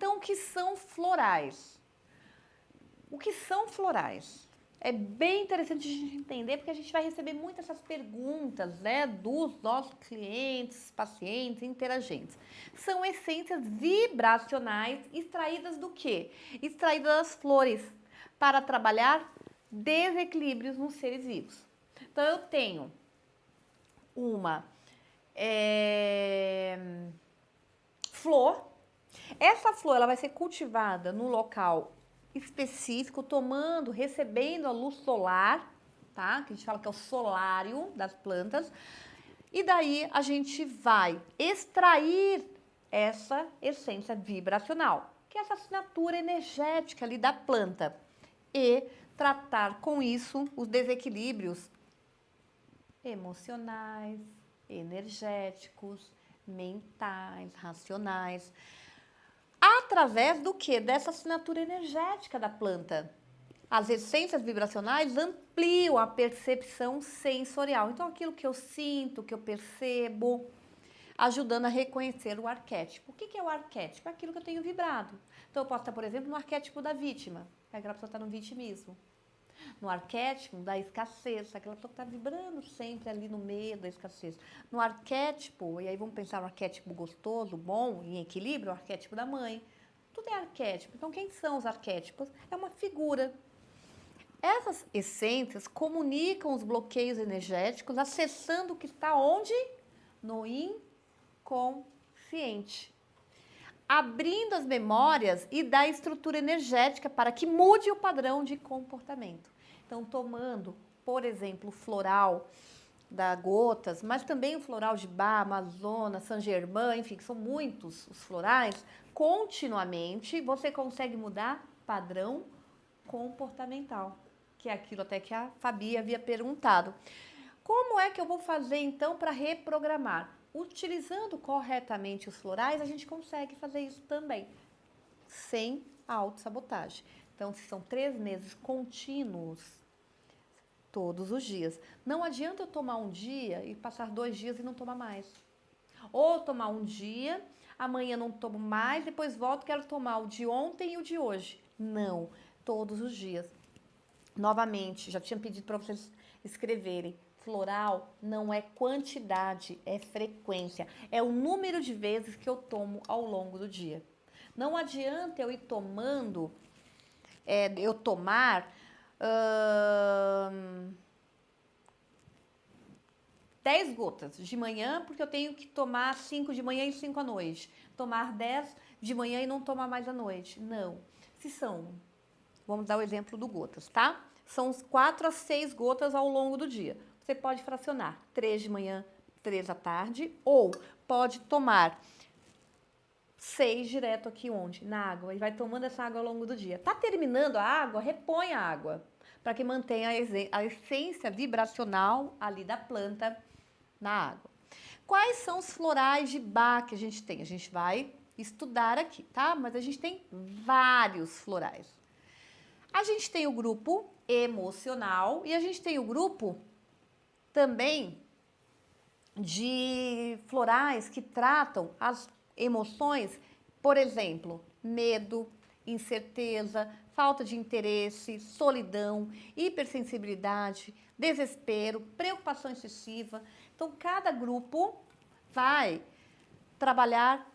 Então, o que são florais? O que são florais? É bem interessante a gente entender, porque a gente vai receber muitas essas perguntas, né, dos nossos clientes, pacientes, interagentes. São essências vibracionais extraídas do quê? Extraídas das flores, para trabalhar desequilíbrios nos seres vivos. Então, eu tenho uma flor. Essa flor ela vai ser cultivada num local específico, recebendo a luz solar, tá? Que a gente fala que é o solário das plantas. E daí a gente vai extrair essa essência vibracional, que é essa assinatura energética ali da planta, e tratar com isso os desequilíbrios emocionais, energéticos, mentais, racionais. Através do que? Dessa assinatura energética da planta. As essências vibracionais ampliam a percepção sensorial. Então, aquilo que eu sinto, que eu percebo, ajudando a reconhecer o arquétipo. O que é o arquétipo? É aquilo que eu tenho vibrado. Então, eu posso estar, por exemplo, no arquétipo da vítima. Aquela pessoa está no vitimismo. No arquétipo da escassez, aquela pessoa que está vibrando sempre ali no meio da escassez. No arquétipo, e aí vamos pensar no arquétipo gostoso, bom, em equilíbrio, o arquétipo da mãe. Tudo é arquétipo. Então, quem são os arquétipos? É uma figura. Essas essências comunicam os bloqueios energéticos, acessando o que está onde? No inconsciente. Abrindo as memórias e da estrutura energética para que mude o padrão de comportamento. Então, tomando, por exemplo, o floral da Gotas, mas também o floral de Bach, Amazonas, Saint Germain, enfim, que são muitos os florais, continuamente você consegue mudar padrão comportamental, que é aquilo até que a Fabi havia perguntado. Como é que eu vou fazer, então, para reprogramar? Utilizando corretamente os florais, a gente consegue fazer isso também, sem autossabotagem. Então, se são 3 meses contínuos, todos os dias. Não adianta eu tomar um dia e passar 2 dias e não tomar mais. Ou tomar um dia, amanhã não tomo mais, depois volto, quero tomar o de ontem e o de hoje. Não, todos os dias. Novamente, já tinha pedido para vocês escreverem. Floral não é quantidade, é frequência. É o número de vezes que eu tomo ao longo do dia. Não adianta eu ir tomando, eu tomar 10 gotas de manhã, porque eu tenho que tomar 5 de manhã e 5 à noite. Tomar 10 de manhã e não tomar mais à noite. Não. Se são, vamos dar o exemplo do gotas, tá? São 4 a 6 gotas ao longo do dia. Você pode fracionar 3 de manhã, 3 à tarde, ou pode tomar 6 direto aqui onde? Na água. E vai tomando essa água ao longo do dia. Tá terminando a água? Repõe a água. Para que mantenha a essência vibracional ali da planta na água. Quais são os florais de Bach que a gente tem? A gente vai estudar aqui, tá? Mas a gente tem vários florais. A gente tem o grupo emocional e a gente tem o grupo também de florais que tratam as emoções, por exemplo, medo, incerteza, falta de interesse, solidão, hipersensibilidade, desespero, preocupação excessiva. Então, cada grupo vai trabalhar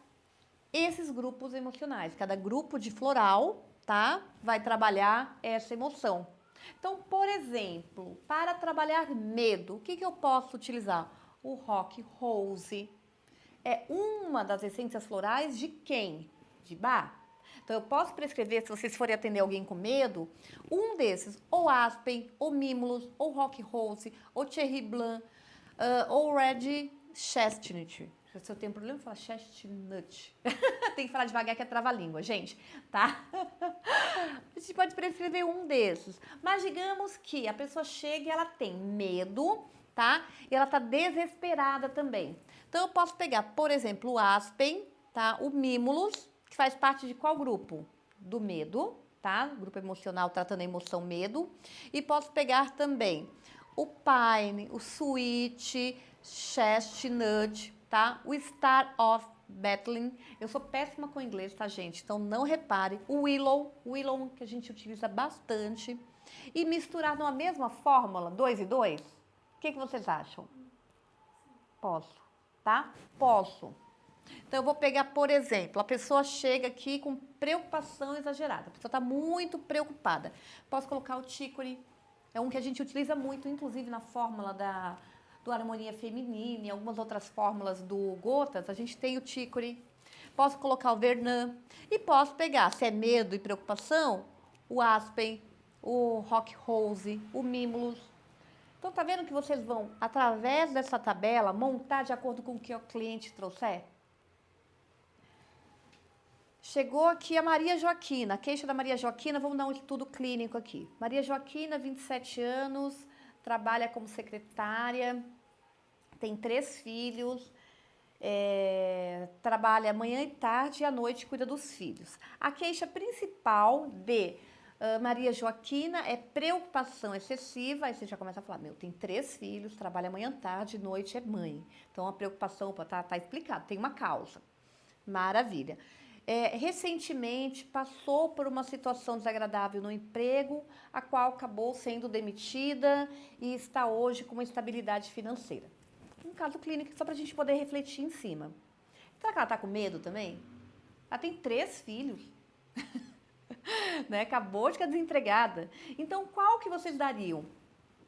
esses grupos emocionais. Cada grupo de floral, tá? Vai trabalhar essa emoção. Então, por exemplo, para trabalhar medo, o que eu posso utilizar? O Rock Rose. É uma das essências florais de quem? De Bach. Então, eu posso prescrever, se vocês forem atender alguém com medo, um desses, ou Aspen, ou Mimulus, ou Rock Rose, ou Cherry Blanc, ou Red Chestnut. Se eu tenho problema, eu falo chestnut. Tem que falar devagar que é trava-língua, gente, tá? A gente pode prescrever um desses. Mas digamos que a pessoa chega e ela tem medo, tá? E ela tá desesperada também. Então, eu posso pegar, por exemplo, o Aspen, tá? O Mimulus, que faz parte de qual grupo? Do medo, tá? Grupo emocional tratando a emoção medo. E posso pegar também o Pine, o Sweet, Chestnut, tá? O Star of Bethlehem. Eu sou péssima com inglês, tá, gente? Então não repare. O Willow que a gente utiliza bastante. E misturar numa mesma fórmula, 2 e 2, o que vocês acham? Posso, tá? Posso. Então, eu vou pegar, por exemplo, a pessoa chega aqui com preocupação exagerada. A pessoa está muito preocupada. Posso colocar o chicory. É um que a gente utiliza muito, inclusive na fórmula do Harmonia Feminina e algumas outras fórmulas do Gotas, a gente tem o chicory. Posso colocar o Vernan. E posso pegar, se é medo e preocupação, o Aspen, o Rock Rose, o Mimulus. Então, tá vendo que vocês vão, através dessa tabela, montar de acordo com o que o cliente trouxer? Chegou aqui a Maria Joaquina, a queixa da Maria Joaquina, vamos dar um estudo clínico aqui. Maria Joaquina, 27 anos, trabalha como secretária, tem 3 filhos, trabalha manhã e tarde e à noite cuida dos filhos. A queixa principal de Maria Joaquina é preocupação excessiva, aí você já começa a falar, tem 3 filhos, trabalha manhã, tarde, noite é mãe. Então, a preocupação, tá explicado, tem uma causa. Maravilha. Recentemente passou por uma situação desagradável no emprego, a qual acabou sendo demitida e está hoje com uma instabilidade financeira. Um caso clínico só para a gente poder refletir em cima. Será que ela está com medo também? Ela tem 3 filhos. Né? Acabou de ficar desempregada. Então, qual que vocês dariam?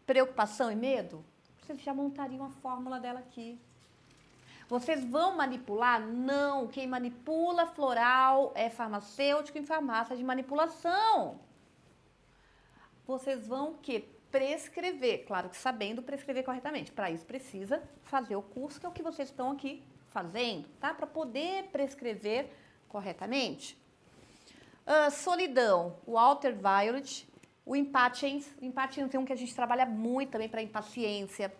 Preocupação e medo? Vocês já montariam a fórmula dela aqui. Vocês vão manipular? Não. Quem manipula floral é farmacêutico em farmácia de manipulação. Vocês vão o quê? Prescrever. Claro que sabendo prescrever corretamente. Para isso precisa fazer o curso, que é o que vocês estão aqui fazendo, tá? Para poder prescrever corretamente. Solidão. O Walter Violet. O Impatience. O Impatience é um que a gente trabalha muito também para impaciência.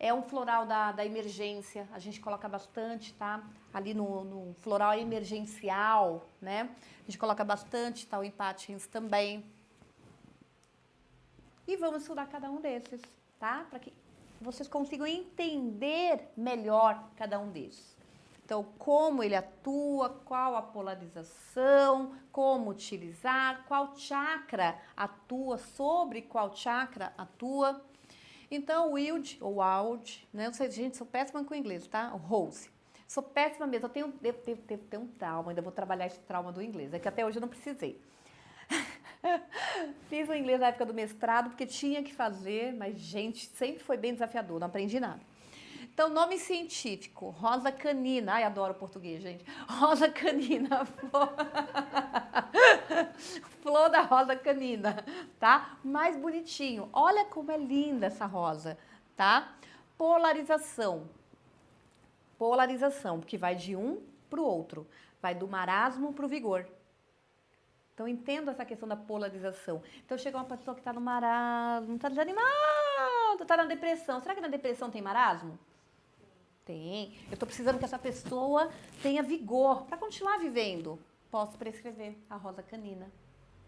É um floral da emergência, a gente coloca bastante, tá? Ali no floral emergencial, né? A gente coloca bastante, tá? O Impatience também. E vamos estudar cada um desses, tá? Para que vocês consigam entender melhor cada um desses. Então, como ele atua, qual a polarização, como utilizar, qual chakra atua, sobre qual chakra atua. Então, o Wild, ou Wild, né? Eu sei, gente, sou péssima com inglês, tá? O Rose. Sou péssima mesmo. Eu tenho um trauma, ainda vou trabalhar esse trauma do inglês. É que até hoje eu não precisei. Fiz o inglês na época do mestrado, porque tinha que fazer, mas, gente, sempre foi bem desafiador, não aprendi nada. Então, nome científico, rosa canina. Ai, adoro português, gente. Rosa canina, flor. Flor da rosa canina, tá? Mais bonitinho. Olha como é linda essa rosa, tá? Polarização. Polarização, porque vai de um para o outro. Vai do marasmo para o vigor. Então, entendo essa questão da polarização. Então, chega uma pessoa que está no marasmo, está desanimado, está na depressão. Será que na depressão tem marasmo? Tem. Eu estou precisando que essa pessoa tenha vigor para continuar vivendo. Posso prescrever a rosa canina,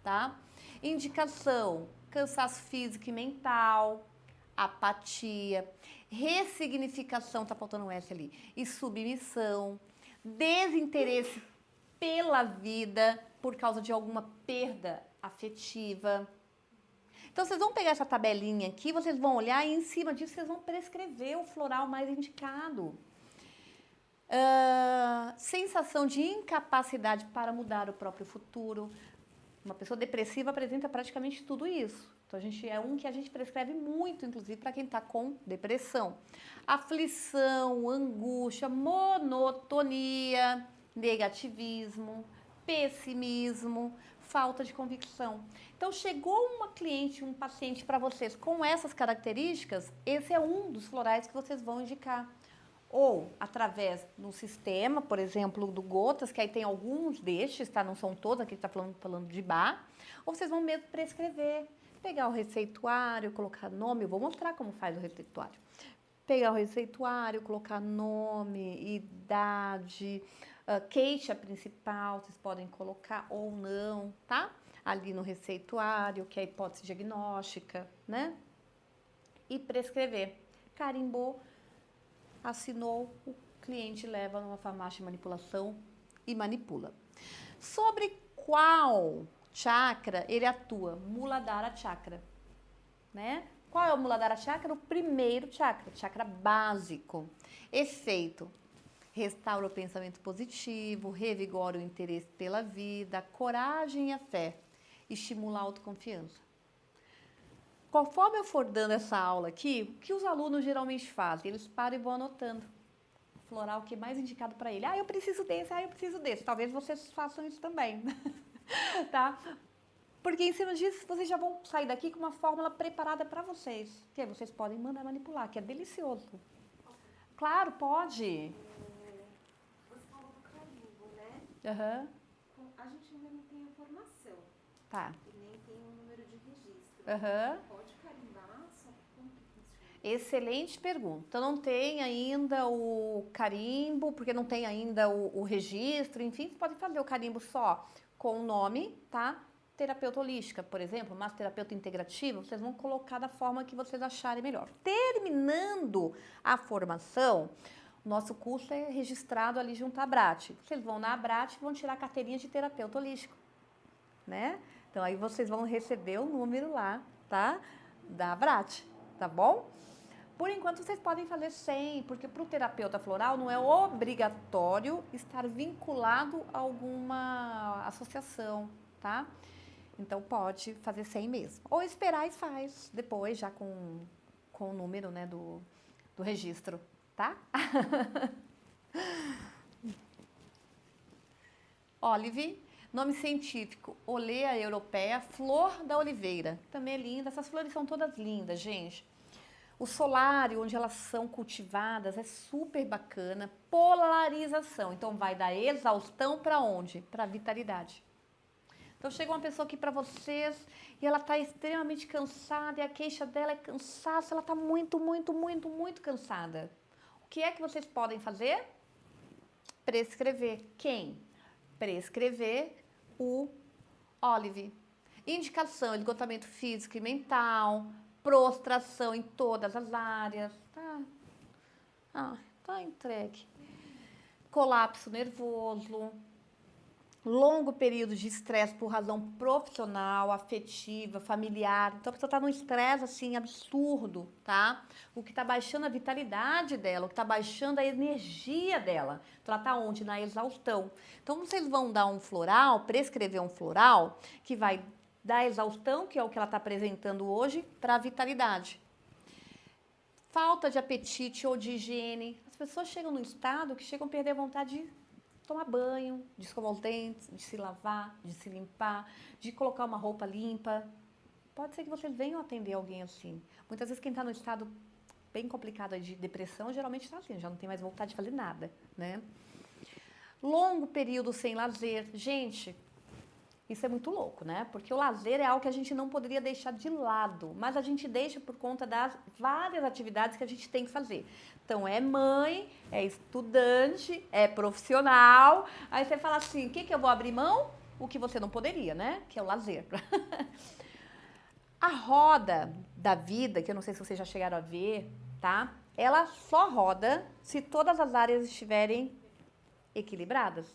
tá? Indicação, cansaço físico e mental, apatia, ressignificação, tá faltando um S ali, e submissão, desinteresse pela vida por causa de alguma perda afetiva. Então, vocês vão pegar essa tabelinha aqui, vocês vão olhar e em cima disso vocês vão prescrever o floral mais indicado. Sensação de incapacidade para mudar o próprio futuro. Uma pessoa depressiva apresenta praticamente tudo isso. Então, é um que a gente prescreve muito, inclusive, para quem está com depressão. Aflição, angústia, monotonia, negativismo, pessimismo, falta de convicção. Então, chegou uma cliente, um paciente para vocês com essas características, esse é um dos florais que vocês vão indicar. Ou através do sistema, por exemplo, do Gotas, que aí tem alguns destes, tá? Não são todos, aqui está falando de bar. Ou vocês vão mesmo prescrever, pegar o receituário, colocar nome, eu vou mostrar como faz o receituário. Pegar o receituário, colocar nome, idade, queixa principal, vocês podem colocar ou não, tá? Ali no receituário, que é a hipótese diagnóstica, né? E prescrever. Carimbou, assinou, cliente leva numa farmácia de manipulação e manipula. Sobre qual chakra ele atua? Muladhara Chakra, né? Qual é o Muladhara Chakra? O primeiro chakra, chakra básico. Efeito: restaura o pensamento positivo, revigora o interesse pela vida, a coragem e a fé, estimula a autoconfiança. Conforme eu for dando essa aula aqui, o que os alunos geralmente fazem? Eles param e vão anotando. Floral que é mais indicado para ele. Eu preciso desse, eu preciso desse. Talvez vocês façam isso também, tá? Porque em cima disso, vocês já vão sair daqui com uma fórmula preparada para vocês. Que aí vocês podem mandar manipular, que é delicioso. Claro, pode. Você falou do carimbo, né? Aham. A gente ainda não tem a formação. Tá. E nem tem um número de registro. Aham. Pode carimbar? Só como que funciona? Excelente pergunta. Então, não tem ainda o carimbo, porque não tem ainda o registro, enfim, você pode fazer o carimbo só com o nome, tá? Terapeuta holística, por exemplo, massoterapeuta integrativa, vocês vão colocar da forma que vocês acharem melhor. Terminando a formação, o nosso curso é registrado ali junto à Abrat. Vocês vão na Abrat e vão tirar a carteirinha de terapeuta holístico, né? Então, aí vocês vão receber o número lá, tá? Da Abrat, tá bom? Por enquanto, vocês podem fazer sem, porque para o terapeuta floral não é obrigatório estar vinculado a alguma associação, tá? Então, pode fazer sem mesmo. Ou esperar e faz depois, já com o número, né, do registro, tá? Olive, nome científico, Olea europeia, flor da oliveira. Também é linda, essas flores são todas lindas, gente. O solário, onde elas são cultivadas, é super bacana. Polarização, então vai da exaustão para onde? Para a vitalidade. Então, chega uma pessoa aqui para vocês e ela está extremamente cansada e a queixa dela é cansaço, ela está muito, muito, muito, muito cansada. O que é que vocês podem fazer? Prescrever. Quem? Prescrever o Olive. Indicação, esgotamento físico e mental, prostração em todas as áreas. Tá entregue. Colapso nervoso. Longo período de estresse por razão profissional, afetiva, familiar. Então, a pessoa está num estresse, assim, absurdo, tá? O que está baixando a vitalidade dela, o que está baixando a energia dela. Então, ela está onde? Na exaustão. Então, vocês vão dar um floral, prescrever um floral, que vai da exaustão, que é o que ela está apresentando hoje, para a vitalidade. Falta de apetite ou de higiene. As pessoas chegam num estado que chegam a perder a vontade de tomar banho, de escovar os dentes, de se lavar, de se limpar, de colocar uma roupa limpa. Pode ser que vocês venham atender alguém assim. Muitas vezes quem está no estado bem complicado de depressão, geralmente está assim, já não tem mais vontade de fazer nada, né? Longo período sem lazer. Gente, isso é muito louco, né? Porque o lazer é algo que a gente não poderia deixar de lado, mas a gente deixa por conta das várias atividades que a gente tem que fazer. Então, é mãe, é estudante, é profissional. Aí você fala assim, o que eu vou abrir mão? O que você não poderia, né? Que é o lazer. A roda da vida, que eu não sei se vocês já chegaram a ver, tá? Ela só roda se todas as áreas estiverem equilibradas.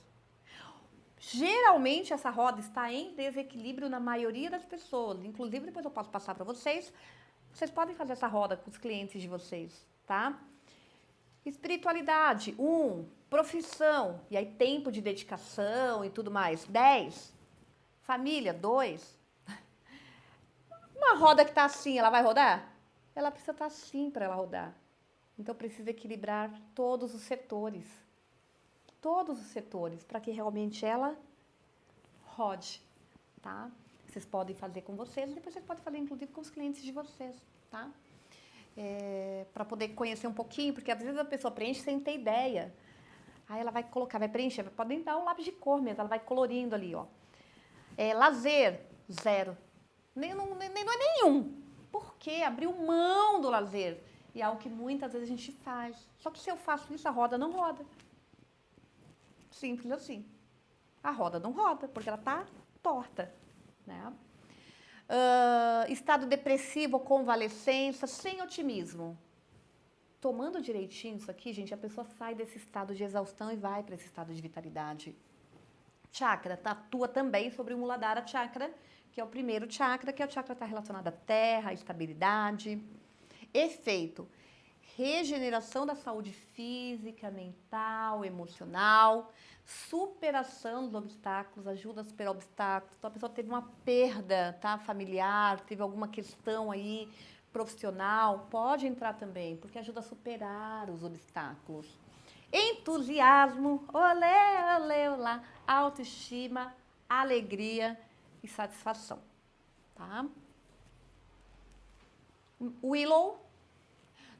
Geralmente, essa roda está em desequilíbrio na maioria das pessoas. Inclusive, depois eu posso passar para vocês. Vocês podem fazer essa roda com os clientes de vocês, tá? Espiritualidade, 1. Profissão, e aí tempo de dedicação e tudo mais, 10. Família, 2. Uma roda que está assim, ela vai rodar? Ela precisa estar assim para ela rodar. Então, precisa equilibrar todos os setores. Todos os setores, para que realmente ela rode, tá? Vocês podem fazer com vocês, depois vocês podem fazer, inclusive, com os clientes de vocês, tá? Para poder conhecer um pouquinho, porque às vezes a pessoa preenche sem ter ideia. Aí ela vai colocar, vai preencher, pode dar um lápis de cor mesmo, ela vai colorindo ali, ó. Lazer, 0. Não é nenhum. Por quê? Abriu mão do lazer. E é algo que muitas vezes a gente faz. Só que se eu faço isso, a roda não roda. Simples assim. A roda não roda, porque ela está torta, né? Estado depressivo ou convalescença, sem otimismo. tomando direitinho isso aqui, gente, a pessoa sai desse estado de exaustão e vai para esse estado de vitalidade. Chakra atua também sobre o Muladhara Chakra, que é o primeiro chakra, que é o chakra que está relacionado à terra, à estabilidade. Efeito: regeneração da saúde física, mental, emocional, superação dos obstáculos, ajuda a superar obstáculos. Então, a pessoa teve uma perda, tá, familiar, teve alguma questão aí profissional, pode entrar também, porque ajuda a superar os obstáculos. Entusiasmo, olê, olê, olá, autoestima, alegria e satisfação, tá? Willow,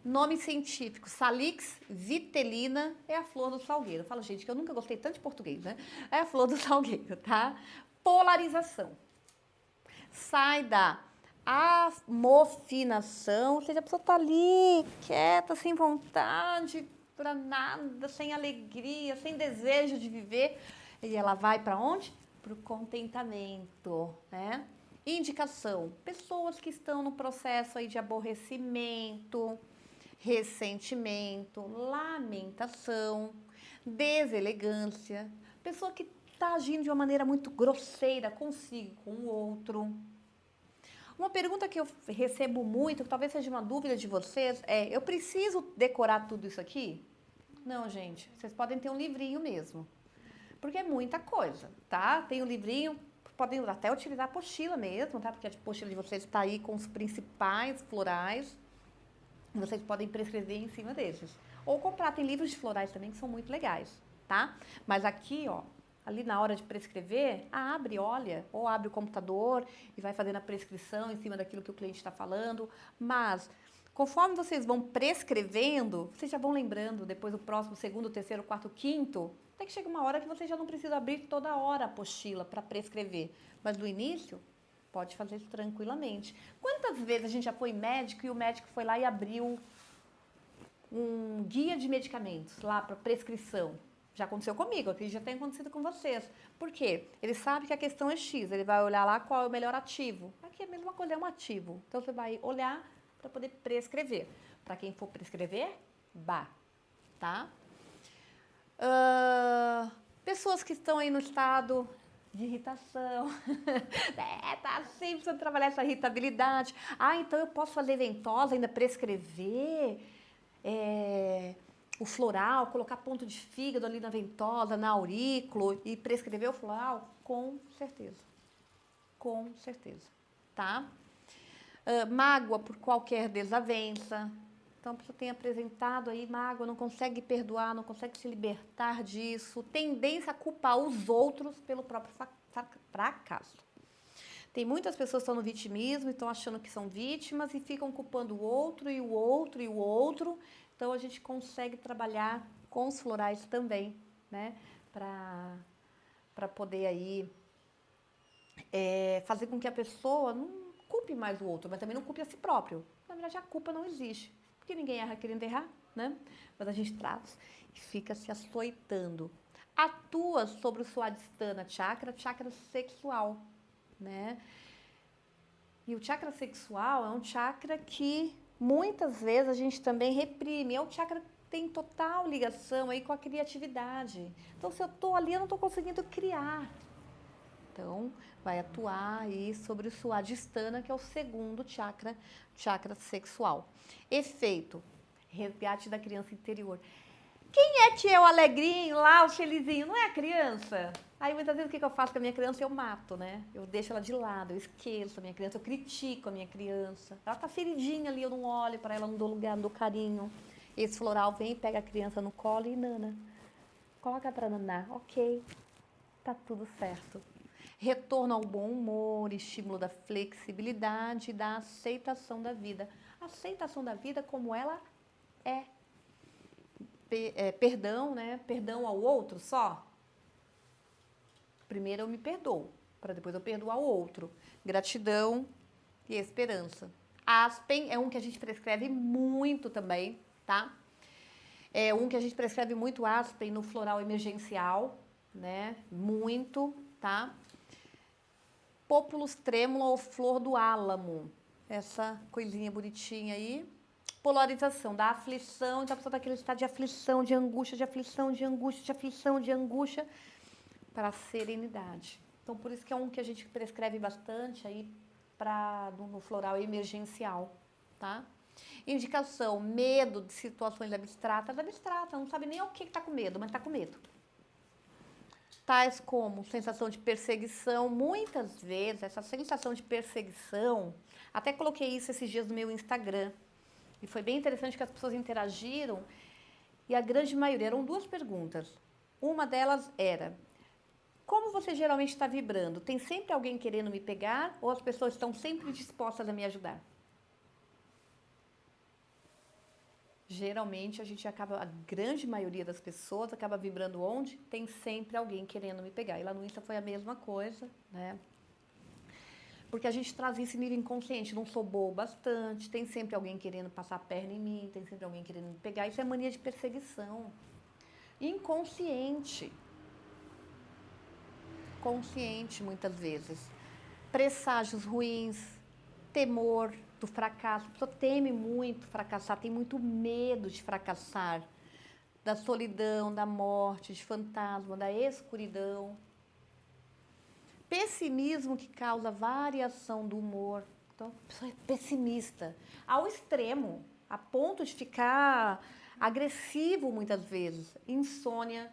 nome científico, Salix vitellina, é a flor do salgueiro. Fala, gente, que eu nunca gostei tanto de português, né? É a flor do salgueiro, tá? Polarização. Sai da amofinação, ou seja, a pessoa tá ali, quieta, sem vontade para nada, sem alegria, sem desejo de viver. E ela vai para onde? Para o contentamento, né? Indicação: pessoas que estão no processo aí de aborrecimento, ressentimento, lamentação, deselegância, pessoa que está agindo de uma maneira muito grosseira consigo, com o outro. Uma pergunta que eu recebo muito, que talvez seja uma dúvida de vocês, é: eu preciso decorar tudo isso aqui? Não, gente, vocês podem ter um livrinho mesmo, porque é muita coisa, tá? Tem um livrinho, podem até utilizar a apostila mesmo, tá? Porque a apostila de vocês está aí com os principais florais, vocês podem prescrever em cima desses. Ou comprar, tem livros de florais também que são muito legais, tá? Mas aqui, ó, ali na hora de prescrever, abre, olha, ou abre o computador e vai fazendo a prescrição em cima daquilo que o cliente está falando. Mas, conforme vocês vão prescrevendo, vocês já vão lembrando, depois o próximo, segundo, terceiro, quarto, quinto, até que chega uma hora que vocês já não precisam abrir toda hora a apostila para prescrever. Mas no início, pode fazer isso tranquilamente. Quantas vezes a gente já foi médico e o médico foi lá e abriu um guia de medicamentos lá para prescrição? Já aconteceu comigo, acredito que já tenha acontecido com vocês. Por quê? Ele sabe que a questão é X, ele vai olhar lá qual é o melhor ativo. Aqui é a mesma coisa, é um ativo. Então, você vai olhar para poder prescrever. Para quem for prescrever, tá? Pessoas que estão aí no estado de irritação, tá sempre precisando trabalhar essa irritabilidade. Então eu posso fazer ventosa, ainda prescrever o floral, colocar ponto de fígado ali na ventosa, na aurículo e prescrever o floral? Com certeza, tá? Mágoa por qualquer desavença. Então, a pessoa tem apresentado aí mágoa, não consegue perdoar, não consegue se libertar disso. Tendência a culpar os outros pelo próprio fracasso. Tem muitas pessoas que estão no vitimismo, estão achando que são vítimas e ficam culpando o outro e o outro e o outro. Então, a gente consegue trabalhar com os florais também, né? Para poder aí fazer com que a pessoa não culpe mais o outro, mas também não culpe a si próprio. Na verdade, a culpa não existe. Porque ninguém erra querendo errar, né? Mas a gente traz e fica se açoitando. Atua sobre o Swadhisthana Chakra, chakra sexual, né? E o chakra sexual é um chakra que muitas vezes a gente também reprime. É um chakra que tem total ligação aí com a criatividade. Então, se eu estou ali, eu não estou conseguindo criar. Então, vai atuar aí sobre o Swadhisthana, que é o segundo chakra, chakra sexual. Efeito: resgate da criança interior. Quem é que é o alegrinho lá, o felizinho? Não é a criança? Aí, muitas vezes, o que eu faço com a minha criança? Eu mato, né? Eu deixo ela de lado, eu esqueço a minha criança, eu critico a minha criança. Ela tá feridinha ali, eu não olho para ela, não dou lugar, não dou carinho. Esse floral vem, pega a criança no colo e nana. Coloca para nanar. Ok, tá tudo certo. Retorno ao bom humor, estímulo da flexibilidade e da aceitação da vida. Aceitação da vida como ela é. Perdão, né? Perdão ao outro só. Primeiro eu me perdoo, para depois eu perdoar o outro. Gratidão e esperança. Aspen é um que a gente prescreve muito também, tá? É um que a gente prescreve muito, Aspen, no floral emergencial, né? Muito, tá? Populus trêmula ou flor do álamo. Essa coisinha bonitinha aí. polarização da aflição, então a pessoa está naquele estado de aflição, de angústia, de aflição, de angústia, de aflição, de angústia, para a serenidade. Então, por isso que é um que a gente prescreve bastante aí no floral emergencial, tá? Indicação, medo de situações abstratas, não sabe nem o que está com medo, mas está com medo. Tais como sensação de perseguição, muitas vezes essa sensação de perseguição, até coloquei isso esses dias no meu Instagram, e foi bem interessante que as pessoas interagiram, e a grande maioria, eram 2 perguntas. Uma delas era, como você geralmente está vibrando? Tem sempre alguém querendo me pegar ou as pessoas estão sempre dispostas a me ajudar? Geralmente a grande maioria das pessoas acaba vibrando onde? Tem sempre alguém querendo me pegar. E lá no Insta foi a mesma coisa, né? Porque a gente traz isso em nível inconsciente, não sou boa bastante, tem sempre alguém querendo passar a perna em mim, tem sempre alguém querendo me pegar. Isso é mania de perseguição. Inconsciente. Consciente, muitas vezes. Presságios ruins, temor do fracasso. A pessoa teme muito fracassar, tem muito medo de fracassar, da solidão, da morte, de fantasma, da escuridão. Pessimismo que causa variação do humor. Então, a pessoa é pessimista ao extremo, a ponto de ficar agressivo muitas vezes. Insônia.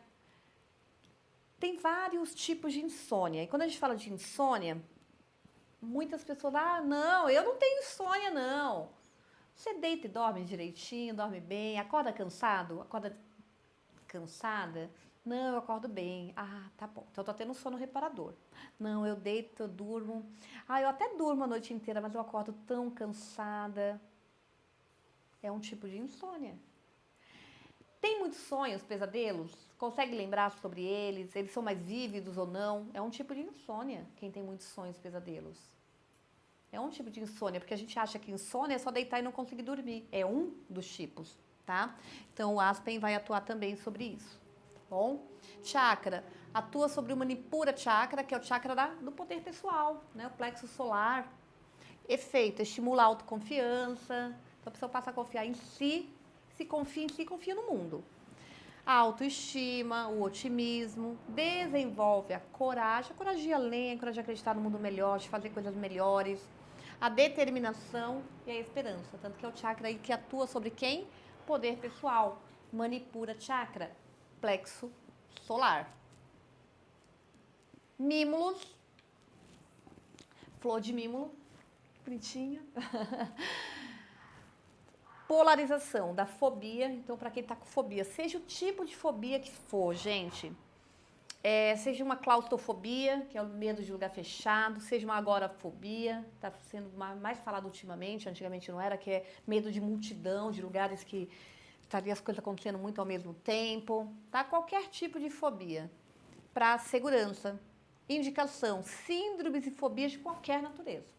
Tem vários tipos de insônia. E quando a gente fala de insônia, muitas pessoas, não, eu não tenho insônia, não. Você deita e dorme direitinho, dorme bem, acorda cansado, acorda cansada? Não, eu acordo bem. Tá bom. Então eu tô tendo um sono reparador. Não, eu deito, eu durmo. Eu até durmo a noite inteira, mas eu acordo tão cansada. É um tipo de insônia. Tem muitos sonhos, pesadelos? Consegue lembrar sobre eles? Eles são mais vívidos ou não? É um tipo de insônia, quem tem muitos sonhos, pesadelos. É um tipo de insônia, porque a gente acha que insônia é só deitar e não conseguir dormir. É um dos tipos, tá? Então o Aspen vai atuar também sobre isso, tá bom? Chakra, atua sobre o Manipura Chakra, que é o chakra do poder pessoal, né? O plexo solar. Efeito, estimula a autoconfiança. Então a pessoa passa a confiar em si, se confia em si, confia no mundo. A autoestima, o otimismo, desenvolve a coragem de ir além, a coragem de acreditar no mundo melhor, de fazer coisas melhores, a determinação e a esperança. Tanto que é o chakra aí que atua sobre quem? Poder pessoal. Manipura Chakra, plexo solar. Mímulos, flor de mímulo, bonitinha. Polarização da fobia. Então, para quem está com fobia, seja o tipo de fobia que for, gente, seja uma claustrofobia, que é o medo de lugar fechado, seja uma agorafobia, está sendo mais falado ultimamente, antigamente não era, que é medo de multidão, de lugares que estaria as coisas acontecendo muito ao mesmo tempo, tá? Qualquer tipo de fobia. Para segurança. Indicação, síndromes e fobias de qualquer natureza.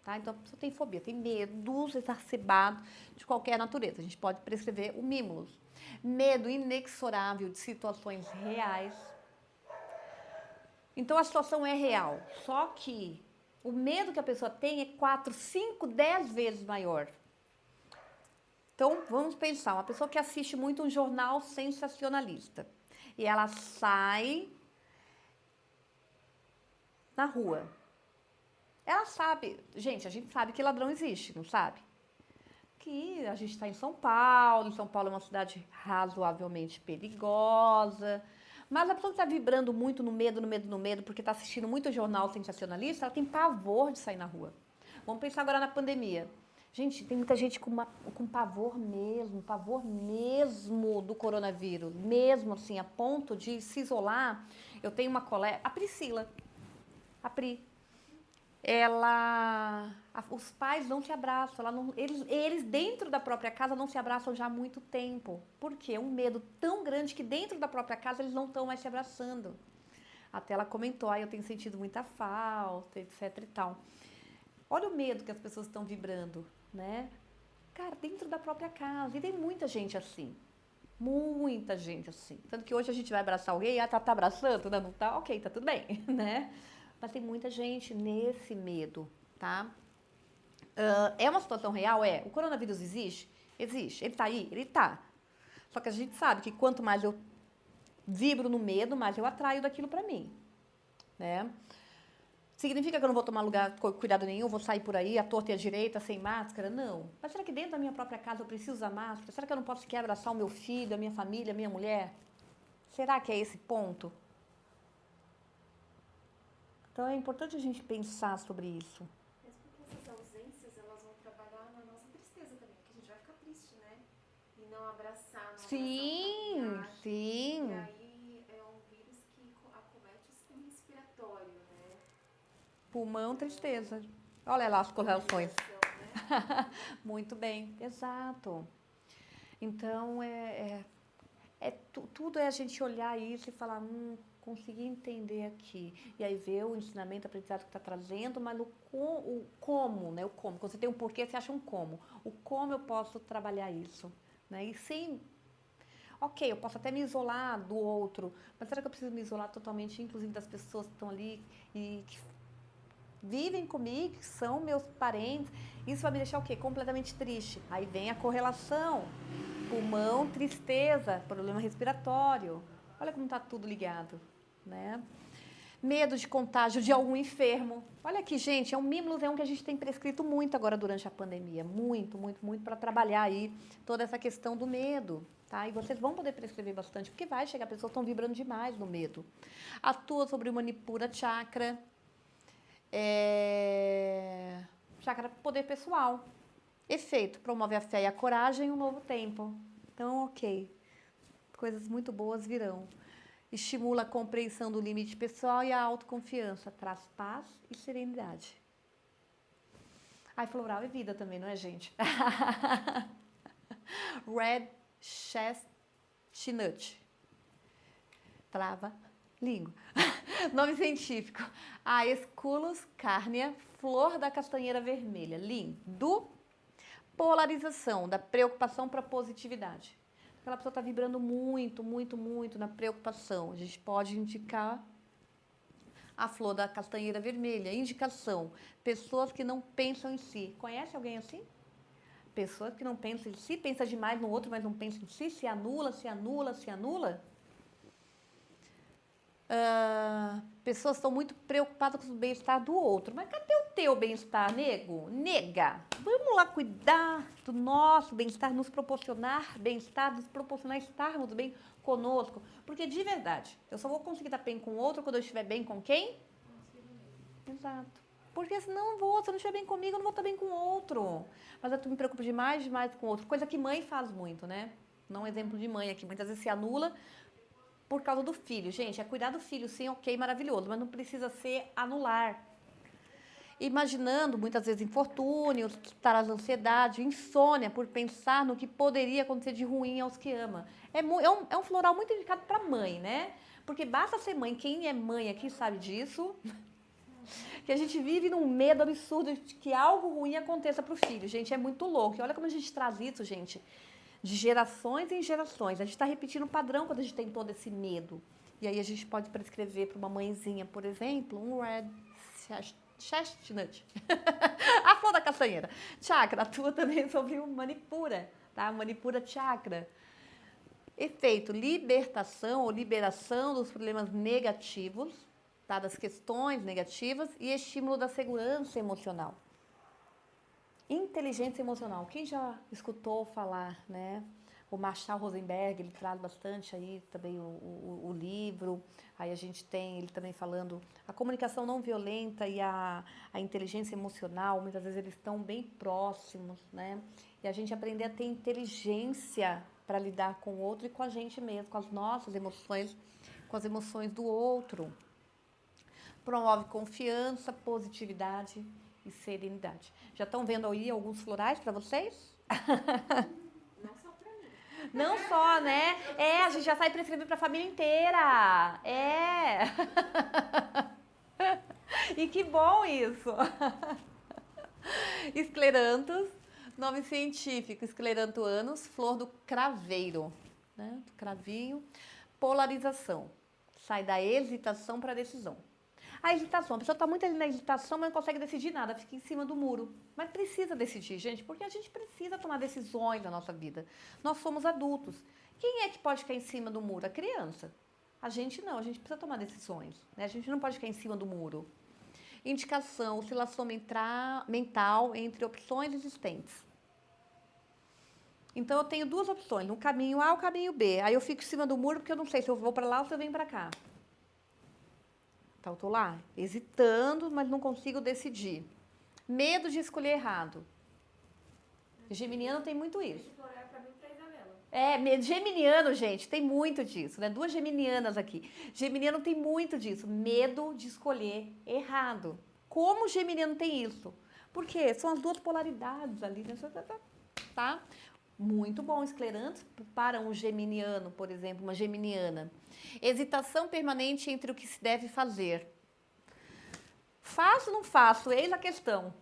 Tá? Então, a pessoa tem fobia, tem medo exacerbado de qualquer natureza. A gente pode prescrever o mímulos. Medo inexorável de situações reais. Então, a situação é real. Só que o medo que a pessoa tem é 4, 5, 10 vezes maior. Então, vamos pensar. Uma pessoa que assiste muito um jornal sensacionalista. E ela sai na rua. Ela sabe, gente, a gente sabe que ladrão existe, não sabe? Que a gente está em São Paulo é uma cidade razoavelmente perigosa, mas a pessoa que está vibrando muito no medo, porque está assistindo muito jornal sensacionalista, ela tem pavor de sair na rua. Vamos pensar agora na pandemia. Gente, tem muita gente com pavor mesmo do coronavírus, mesmo assim, a ponto de se isolar. Eu tenho uma colega, a Priscila, a Pri, os pais não se abraçam, eles dentro da própria casa não se abraçam já há muito tempo. Por quê? Um medo tão grande que dentro da própria casa eles não estão mais se abraçando. Até ela comentou, eu tenho sentido muita falta, etc e tal. Olha o medo que as pessoas estão vibrando, né? Cara, dentro da própria casa. E tem muita gente assim. Muita gente assim. Tanto que hoje a gente vai abraçar alguém, tá abraçando? Não tá? Ok, tá tudo bem, né? Mas tem muita gente nesse medo, tá? É uma situação real? O coronavírus existe? Existe. Ele tá aí? Ele tá. Só que a gente sabe que quanto mais eu vibro no medo, mais eu atraio daquilo para mim, né? Significa que eu não vou tomar cuidado nenhum, vou sair por aí à torta e à direita, sem máscara? Não. Mas será que dentro da minha própria casa eu preciso usar máscara? Será que eu não posso sequer abraçar o meu filho, a minha família, a minha mulher? Será que é esse ponto? Então é importante a gente pensar sobre isso. Mesmo porque essas ausências, elas vão trabalhar na nossa tristeza também, porque a gente vai ficar triste, né? E não abraçar, não abraçar Sim, o familiar. sim. E aí é um vírus que acomete o sistema respiratório, né? Pulmão, tristeza. Olha lá as correlações. Comunicação, né? Muito bem, exato. Então, tudo é a gente olhar isso e falar, consegui entender aqui. E aí ver o ensinamento, o aprendizado que está trazendo, mas o como, né? O como. Quando você tem um porquê, você acha um como. O como eu posso trabalhar isso, né? E sem... Ok, eu posso até me isolar do outro, mas será que eu preciso me isolar totalmente, inclusive das pessoas que estão ali e que vivem comigo, que são meus parentes? Isso vai me deixar o quê? Completamente triste. Aí vem a correlação. Pulmão, tristeza, problema respiratório. Olha como está tudo ligado, né? Medo de contágio de algum enfermo. Olha aqui, gente, é um mimos, é um que a gente tem prescrito muito agora durante a pandemia. Muito, muito, muito para trabalhar aí toda essa questão do medo, tá? E vocês vão poder prescrever bastante, porque vai chegar, pessoas estão vibrando demais no medo. Atua sobre o Manipura Chakra. Chakra poder pessoal. Efeito, promove a fé e a coragem e um novo tempo. Então, ok, coisas muito boas virão. Estimula a compreensão do limite pessoal e a autoconfiança. Traz paz e serenidade. Ai, floral é vida também, não é, gente? Red Chestnut. Trava língua. Nome científico. Aesculus carnea, flor da castanheira vermelha. Lindo. Polarização, da preocupação para a positividade. Aquela pessoa está vibrando muito, muito, muito na preocupação. A gente pode indicar a flor da castanheira vermelha. Indicação, pessoas que não pensam em si. Conhece alguém assim? Pessoas que não pensam em si, pensa demais no outro, mas não pensa em si, se anula, se anula, se anula. Pessoas estão muito preocupadas com o bem-estar do outro. Mas cadê o teu bem-estar, nego? Nega, vamos lá cuidar do nosso bem-estar, nos proporcionar bem-estar, nos proporcionar estarmos bem conosco. Porque, de verdade, eu só vou conseguir estar bem com o outro quando eu estiver bem com quem? Exato. Porque senão eu vou, se eu não estiver bem comigo, eu não vou estar bem com o outro. Mas eu me preocupo demais com o outro. Coisa que mãe faz muito, né? Não um exemplo de mãe aqui. Muitas vezes se anula por causa do filho. Gente, é cuidar do filho, sim, ok, maravilhoso, mas não precisa ser anular. Imaginando, muitas vezes, infortúnios, traz ansiedade, insônia, por pensar no que poderia acontecer de ruim aos que ama. É um floral muito indicado para mãe, né? Porque basta ser mãe, quem é mãe aqui sabe disso, que a gente vive num medo absurdo de que algo ruim aconteça para o filho. Gente, é muito louco. E olha como a gente traz isso, gente, de gerações em gerações. A gente está repetindo o padrão quando a gente tem todo esse medo. E aí a gente pode prescrever para uma mãezinha, por exemplo, um Red Chestnut. A flor da castanheira. Chakra atua também sobre o Manipura, tá? Manipura Chakra. Efeito, libertação ou liberação dos problemas negativos, tá? Das questões negativas e estímulo da segurança emocional. Inteligência emocional. Quem já escutou falar, né? O Marshall Rosenberg, ele traz bastante aí também o livro. Aí a gente tem ele também falando a comunicação não violenta e a inteligência emocional. Muitas vezes eles estão bem próximos, né? E a gente aprender a ter inteligência para lidar com o outro e com a gente mesmo, com as nossas emoções, com as emoções do outro. Promove confiança, positividade e serenidade. Já estão vendo aí alguns florais para vocês? Não só pra mim. Não só, né? A gente já sai prescrevendo para a família inteira. E que bom isso. Escleranthus, nome científico, Scleranthus, flor do craveiro, né? Do cravinho. Polarização, sai da hesitação para a decisão. A hesitação. A pessoa está muito ali na hesitação, mas não consegue decidir nada, fica em cima do muro. Mas precisa decidir, gente, porque a gente precisa tomar decisões na nossa vida. Nós somos adultos. Quem é que pode ficar em cima do muro? A criança. A gente não, a gente precisa tomar decisões. Né? A gente não pode ficar em cima do muro. Indicação, oscilação mental entre opções existentes. Então, eu tenho duas opções, um caminho A e um caminho B. Aí eu fico em cima do muro porque eu não sei se eu vou para lá ou se eu venho para cá. Então, eu estou lá, hesitando, mas não consigo decidir. Medo de escolher errado. Geminiano tem muito isso. Geminiano, gente, tem muito disso, né? Duas geminianas aqui. Geminiano tem muito disso, medo de escolher errado. Como o geminiano tem isso? Porque são as duas polaridades ali, né? Tá? Muito bom, esclerantes para um geminiano, por exemplo, uma geminiana. Hesitação permanente entre o que se deve fazer. Faço ou não faço? Eis a questão.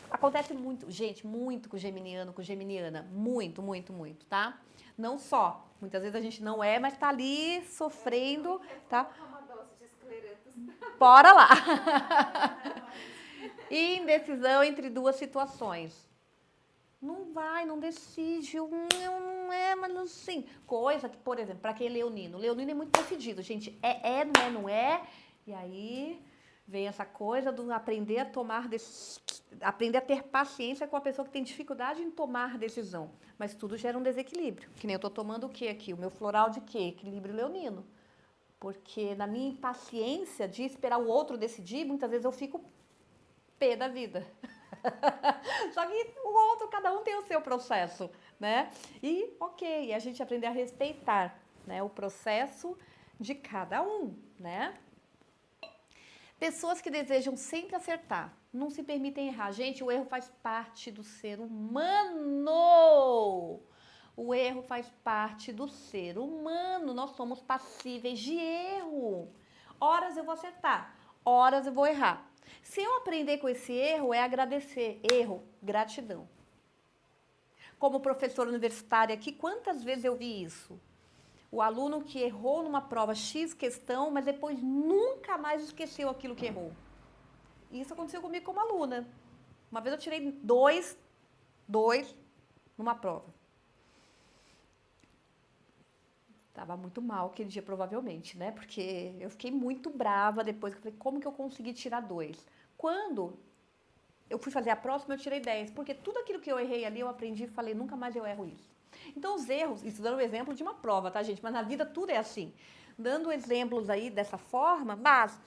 Acontece muito, gente, muito com o geminiano, com geminiana. Muito, muito, muito, tá? Não só. Muitas vezes a gente não é, mas tá ali sofrendo, tá? Uma dose de esclerantes. Bora lá! Indecisão entre duas situações. Não vai, não decide, não é, mas assim. Coisa que, por exemplo, para quem é leonino. Leonino é muito decidido, gente. Não é. E aí vem essa coisa do aprender a tomar aprender a ter paciência com a pessoa que tem dificuldade em tomar decisão. Mas tudo gera um desequilíbrio. Que nem eu tô tomando o que aqui? O meu floral de quê? Equilíbrio leonino. Porque na minha impaciência de esperar o outro decidir, muitas vezes eu fico pé da vida. Só que o outro, cada um tem o seu processo, né? E, ok, a gente aprender a respeitar, né, o processo de cada um, né? Pessoas que desejam sempre acertar, não se permitem errar. Gente, o erro faz parte do ser humano. O erro faz parte do ser humano. Nós somos passíveis de erro. Horas eu vou acertar, horas eu vou errar. Se eu aprender com esse erro, é agradecer. Erro, gratidão. Como professora universitária aqui, quantas vezes eu vi isso? O aluno que errou numa prova X questão, mas depois nunca mais esqueceu aquilo que errou. Isso aconteceu comigo como aluna. Uma vez eu tirei dois numa prova. Estava muito mal aquele dia, provavelmente, né? Porque eu fiquei muito brava depois. Eu falei, como que eu consegui tirar 2? Quando eu fui fazer a próxima, eu tirei 10. Porque tudo aquilo que eu errei ali, eu aprendi e falei, nunca mais eu erro isso. Então, os erros, isso dando o exemplo de uma prova, tá, gente? Mas na vida tudo é assim. Dando exemplos aí dessa forma, mas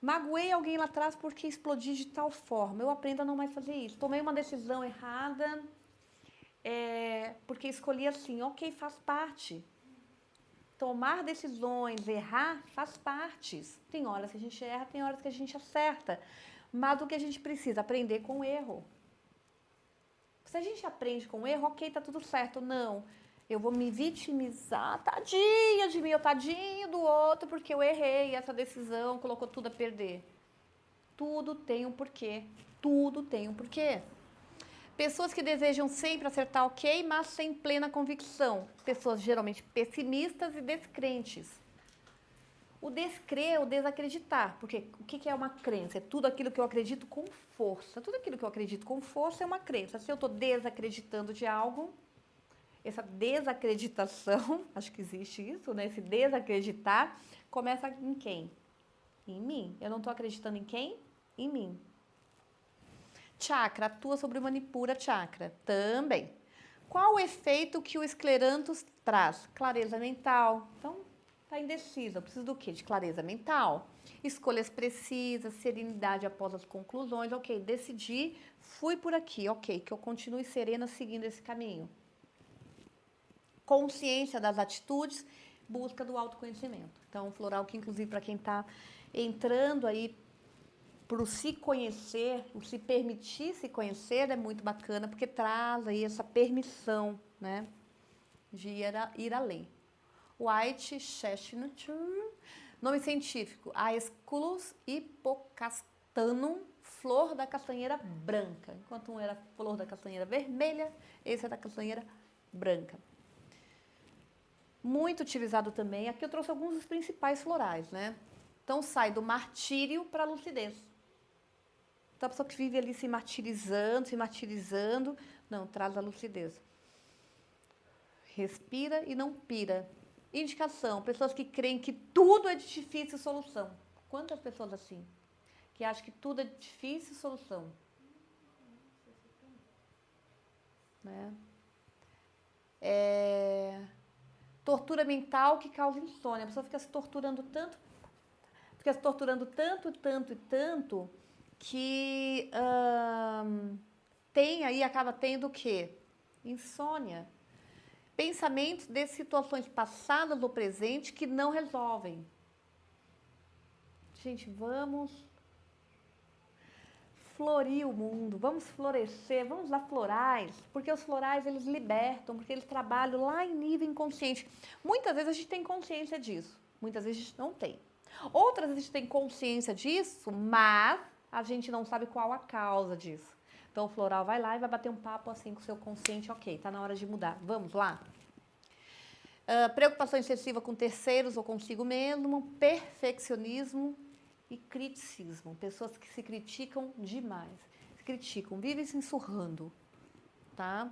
magoei alguém lá atrás porque explodi de tal forma. Eu aprendo a não mais fazer isso. Tomei uma decisão errada porque escolhi assim. Ok, faz parte. Tomar decisões, errar, faz parte. Tem horas que a gente erra, tem horas que a gente acerta. Mas o que a gente precisa? Aprender com o erro. Se a gente aprende com o erro, ok, tá tudo certo. Não, eu vou me vitimizar, tadinha de mim, ou tadinho do outro, porque eu errei, essa decisão colocou tudo a perder. Tudo tem um porquê. Tudo tem um porquê. Pessoas que desejam sempre acertar, ok, mas sem plena convicção. Pessoas geralmente pessimistas e descrentes. O descrer é o desacreditar, porque o que é uma crença? É tudo aquilo que eu acredito com força. Tudo aquilo que eu acredito com força é uma crença. Se eu estou desacreditando de algo, essa desacreditação, acho que existe isso, né? Esse desacreditar começa em quem? Em mim. Eu não estou acreditando em quem? Em mim. Chakra, atua sobre o Manipura Chakra, também. Qual o efeito que o esclerantus traz? Clareza mental. Então, está indecisa. Eu preciso do quê? De clareza mental. Escolhas precisas, serenidade após as conclusões. Ok, decidi, fui por aqui. Ok, que eu continue serena seguindo esse caminho. Consciência das atitudes, busca do autoconhecimento. Então, floral que, inclusive, para quem está entrando aí para o se conhecer, o se permitir se conhecer é muito bacana, porque traz aí essa permissão, né, de ir além. White Chestnut, nome científico, Aesculus hippocastanum, flor da castanheira branca. Enquanto um era flor da castanheira vermelha, esse é da castanheira branca. Muito utilizado também. Aqui eu trouxe alguns dos principais florais, né? Então, sai do martírio para a lucidez. Então, a pessoa que vive ali se martirizando, não, traz a lucidez. Respira e não pira. Indicação, pessoas que creem que tudo é de difícil solução. Quantas pessoas assim? Que acham que tudo é de difícil solução. Né? Tortura mental que causa insônia. A pessoa fica se torturando tanto, que tem aí, acaba tendo o quê? Insônia. Pensamentos de situações passadas ou presente que não resolvem. Gente, vamos florir o mundo, vamos florescer, vamos usar florais, porque os florais eles libertam, porque eles trabalham lá em nível inconsciente. Muitas vezes a gente tem consciência disso, muitas vezes a gente não tem. Outras vezes a gente tem consciência disso, mas a gente não sabe qual a causa disso. Então o floral vai lá e vai bater um papo assim com o seu consciente, ok, tá na hora de mudar, vamos lá? Preocupação excessiva com terceiros ou consigo mesmo, perfeccionismo e criticismo. Pessoas que se criticam demais. Se criticam, vivem se ensurrando, tá?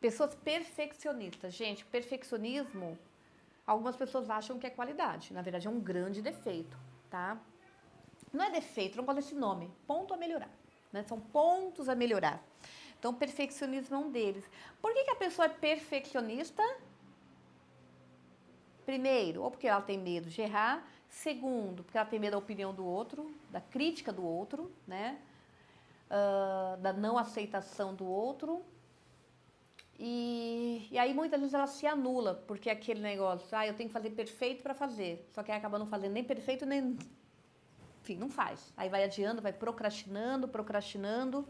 Pessoas perfeccionistas. Gente, perfeccionismo, algumas pessoas acham que é qualidade. Na verdade, é um grande defeito, tá? Não é defeito, não gosto desse nome. Ponto a melhorar. Né? São pontos a melhorar. Então, perfeccionismo é um deles. Por que a pessoa é perfeccionista? Primeiro, ou porque ela tem medo de errar. Segundo, porque ela tem medo da opinião do outro, da crítica do outro, né? Da não aceitação do outro. E aí, muitas vezes, ela se anula, porque aquele negócio, eu tenho que fazer perfeito para fazer. Só que aí acaba não fazendo nem perfeito, nem... Enfim, não faz. Aí vai adiando, vai procrastinando.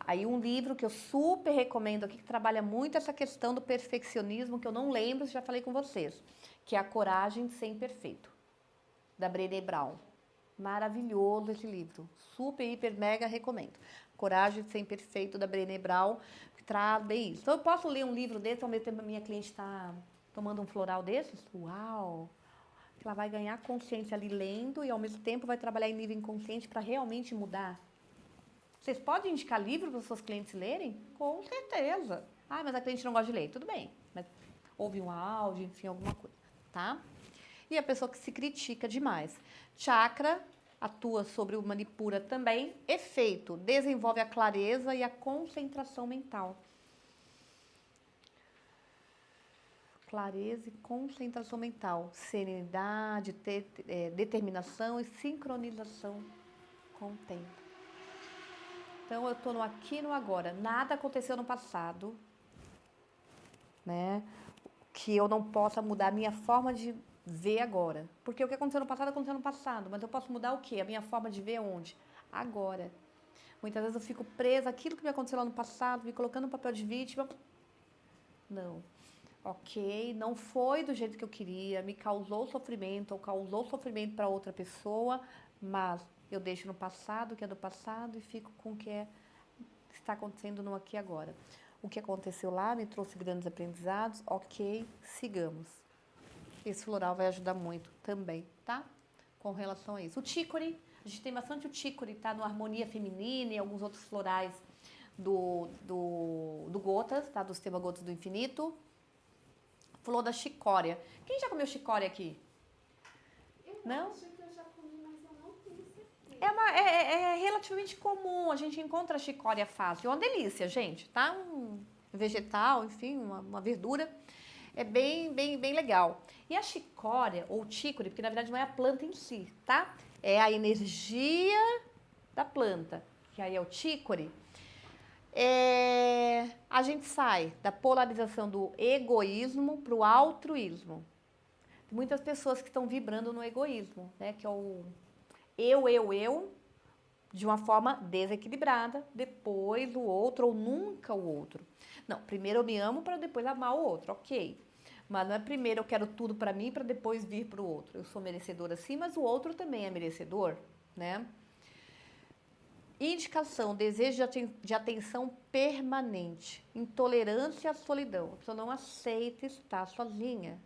Aí um livro que eu super recomendo aqui, que trabalha muito essa questão do perfeccionismo, que eu não lembro, já falei com vocês, que é A Coragem de Ser Imperfeito, da Brené Brown. Maravilhoso esse livro. Super, hiper, mega recomendo. Coragem de Ser Imperfeito, da Brené Brown, que traz bem isso. Então, eu posso ler um livro desse, ao mesmo tempo a minha cliente está tomando um floral desses? Uau! Ela vai ganhar consciência ali lendo e, ao mesmo tempo, vai trabalhar em nível inconsciente para realmente mudar. Vocês podem indicar livro para os seus clientes lerem? Com certeza. Mas a cliente não gosta de ler. Tudo bem. Mas ouve um áudio, enfim, alguma coisa. Tá? E a pessoa que se critica demais. Chakra atua sobre o Manipura também. Efeito, desenvolve a clareza e a concentração mental. Clareza e concentração mental. Serenidade, determinação e sincronização com o tempo. Então, eu estou no aqui e no agora. Nada aconteceu no passado, né? Que eu não possa mudar a minha forma de ver agora. Porque o que aconteceu no passado, mas eu posso mudar o quê? A minha forma de ver onde? Agora. Muitas vezes eu fico presa àquilo que me aconteceu lá no passado, me colocando no papel de vítima. Não. Ok, não foi do jeito que eu queria, me causou sofrimento ou causou sofrimento para outra pessoa, mas eu deixo no passado o que é do passado e fico com o que está acontecendo no aqui e agora. O que aconteceu lá me trouxe grandes aprendizados, ok, sigamos. Esse floral vai ajudar muito também, tá? Com relação a isso. O Chicory, a gente tem bastante o Chicory, tá? No Harmonia Feminina e alguns outros florais do Gotas, tá? Do Sistema Gotas do Infinito. Flor da chicória. Quem já comeu chicória aqui? Não? Acho que eu já comi, mas eu não tenho certeza. É relativamente comum, a gente encontra a chicória fácil. É uma delícia, gente, tá? Um vegetal, enfim, uma verdura. É bem legal. E a chicória, ou chicory, porque na verdade não é a planta em si, tá? É a energia da planta, que aí é o chicory. A gente sai da polarização do egoísmo para o altruísmo. Tem muitas pessoas que estão vibrando no egoísmo, né? Que é o eu, de uma forma desequilibrada, depois o outro ou nunca o outro. Não, primeiro eu me amo para depois amar o outro, ok. Mas não é primeiro eu quero tudo para mim para depois vir para o outro. Eu sou merecedora sim, mas o outro também é merecedor, né? Indicação, desejo de atenção permanente, intolerância à solidão. A pessoa não aceita estar sozinha.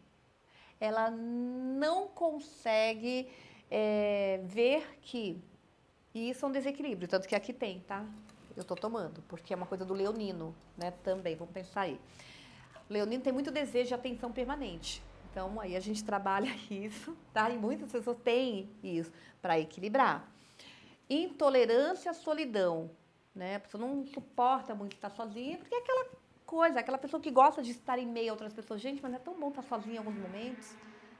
Ela não consegue ver que isso é um desequilíbrio, tanto que aqui tem, tá? Eu tô tomando, porque é uma coisa do leonino, né? Também, vamos pensar aí. O leonino tem muito desejo de atenção permanente. Então, aí a gente trabalha isso, tá? E muitas pessoas têm isso para equilibrar. Intolerância à solidão, né? A pessoa não suporta muito estar sozinha, porque é aquela coisa, aquela pessoa que gosta de estar em meio a outras pessoas. Gente, mas é tão bom estar sozinha em alguns momentos.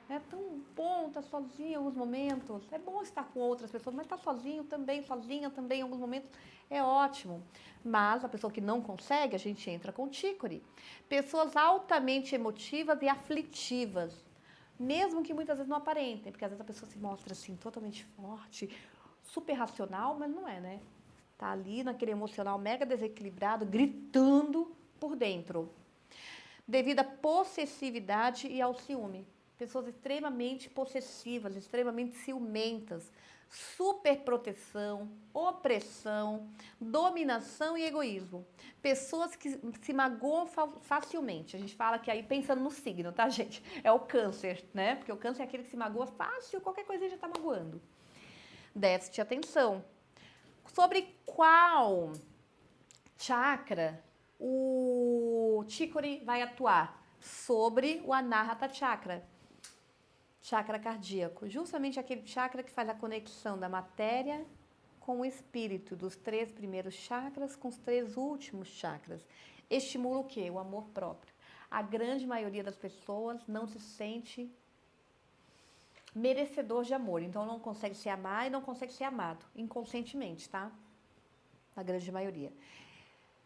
É tão bom estar sozinho em alguns momentos. É bom estar com outras pessoas, mas estar sozinho também, sozinha também em alguns momentos é ótimo. Mas a pessoa que não consegue, a gente entra com tícore. Pessoas altamente emotivas e aflitivas. Mesmo que muitas vezes não aparentem, porque às vezes a pessoa se mostra assim, totalmente forte, super racional, mas não é, né? Tá ali naquele emocional mega desequilibrado, gritando por dentro. Devido à possessividade e ao ciúme. Pessoas extremamente possessivas, extremamente ciumentas, superproteção, opressão, dominação e egoísmo. Pessoas que se magoam facilmente. A gente fala que aí, pensando no signo, tá, gente? É o câncer, né? Porque o câncer é aquele que se magoa fácil, qualquer coisinha já tá magoando. Déficit de atenção. Sobre qual chakra o Chicory vai atuar? Sobre o Anahata Chakra. Chakra cardíaco. Justamente aquele chakra que faz a conexão da matéria com o espírito, dos 3 primeiros chakras com os 3 últimos chakras. Estimula o quê? O amor próprio. A grande maioria das pessoas não se sente merecedor de amor, então não consegue se amar e não consegue ser amado, inconscientemente, tá? A grande maioria.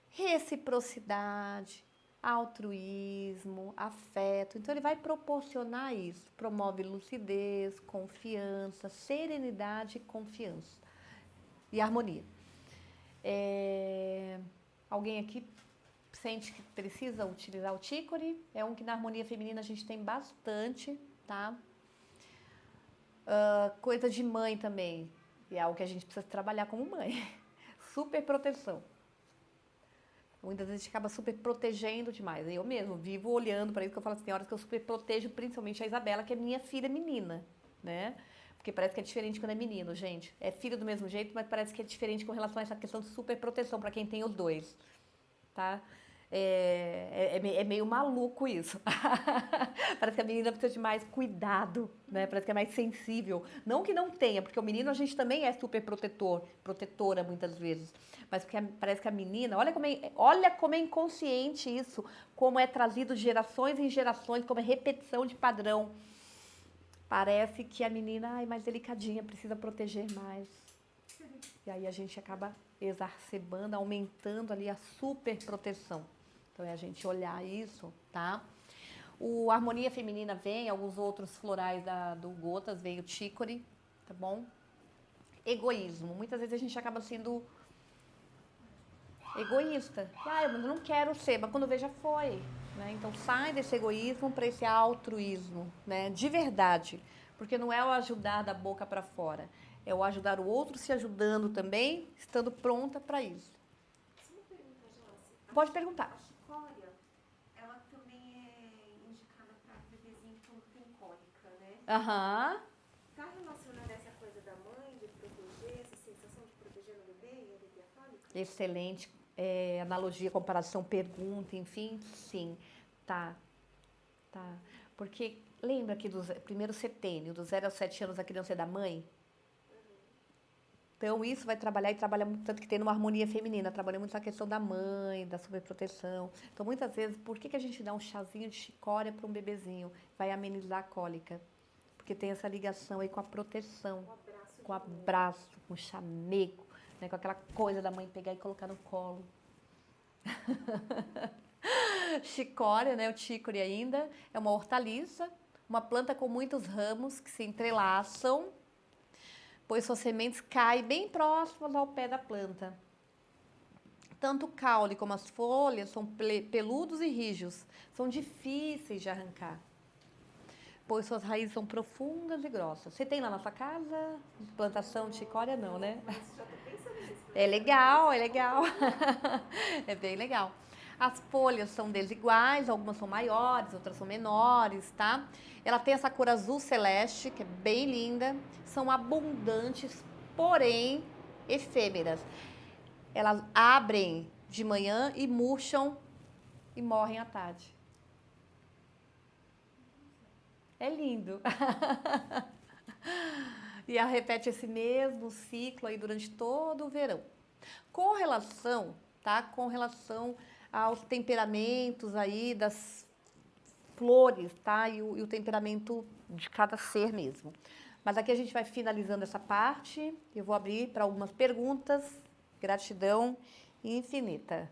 Reciprocidade, altruísmo, afeto. Então, ele vai proporcionar isso. Promove lucidez, confiança, serenidade, confiança e harmonia. Alguém aqui sente que precisa utilizar o Chicory? É um que na harmonia feminina a gente tem bastante, tá? Coisa de mãe também. E é algo que a gente precisa trabalhar como mãe. Super proteção. Muitas vezes a gente acaba super protegendo demais. Eu mesmo vivo olhando para isso, que eu falo assim, tem horas que eu super protejo, principalmente a Isabela, que é minha filha menina, né? Porque parece que é diferente quando é menino, gente. É filho do mesmo jeito, mas parece que é diferente com relação a essa questão de super proteção para quem tem os dois, tá? É meio maluco isso. Parece que a menina precisa de mais cuidado, né? Parece que é mais sensível. Não que não tenha, porque o menino a gente também é super protetora muitas vezes. Mas porque parece que a menina, olha como é inconsciente isso, como é trazido de gerações em gerações, como é repetição de padrão. Parece que a menina é mais delicadinha, precisa proteger mais. E aí a gente acaba exacerbando, aumentando ali a super proteção. Então, é a gente olhar isso, tá? O Harmonia Feminina vem, alguns outros florais do Gotas, veio o Chicory, tá bom? Egoísmo. Muitas vezes a gente acaba sendo egoísta. Eu não quero ser, mas quando vê já foi. Né? Então, sai desse egoísmo para esse altruísmo, né? De verdade. Porque não é o ajudar da boca para fora. É o ajudar o outro se ajudando também, estando pronta para isso. Só uma pergunta, Joyce. Pode perguntar. A chicória, ela também é indicada para bebezinho quando tem cólica, né? Aham. Está relacionada a essa coisa da mãe, de proteger, essa sensação de proteger o bebê e alivia a cólica? Excelente. Analogia, comparação, pergunta, enfim, sim. Tá. Porque lembra que do primeiro setênio, do 0 aos 7 anos, a criança é da mãe? Então, isso vai trabalhar e trabalha muito, tanto que tem uma harmonia feminina, trabalha muito na questão da mãe, da sobreproteção. Então, muitas vezes, por que a gente dá um chazinho de chicória para um bebezinho? Vai amenizar a cólica. Porque tem essa ligação aí com a proteção, com o abraço, com o chamego, né? Com aquela coisa da mãe pegar e colocar no colo. Chicória, né? O chicory ainda, é uma hortaliça, uma planta com muitos ramos que se entrelaçam, pois suas sementes caem bem próximas ao pé da planta. Tanto o caule como as folhas são peludos e rígidos, são difíceis de arrancar. pois suas raízes são profundas e grossas. Você tem lá na sua casa plantação de chicória? Não, né? Mas já tô pensando nisso. É legal, é legal. É bem legal. As folhas são desiguais, algumas são maiores, outras são menores, tá? Ela tem essa cor azul celeste, que é bem linda. São abundantes, porém efêmeras. Elas abrem de manhã e murcham e morrem à tarde. É lindo. E ela repete esse mesmo ciclo aí durante todo o verão. Com relação, tá? Com relação aos temperamentos aí das flores, tá? E o temperamento de cada ser mesmo. Mas aqui a gente vai finalizando essa parte. Eu vou abrir para algumas perguntas. Gratidão infinita.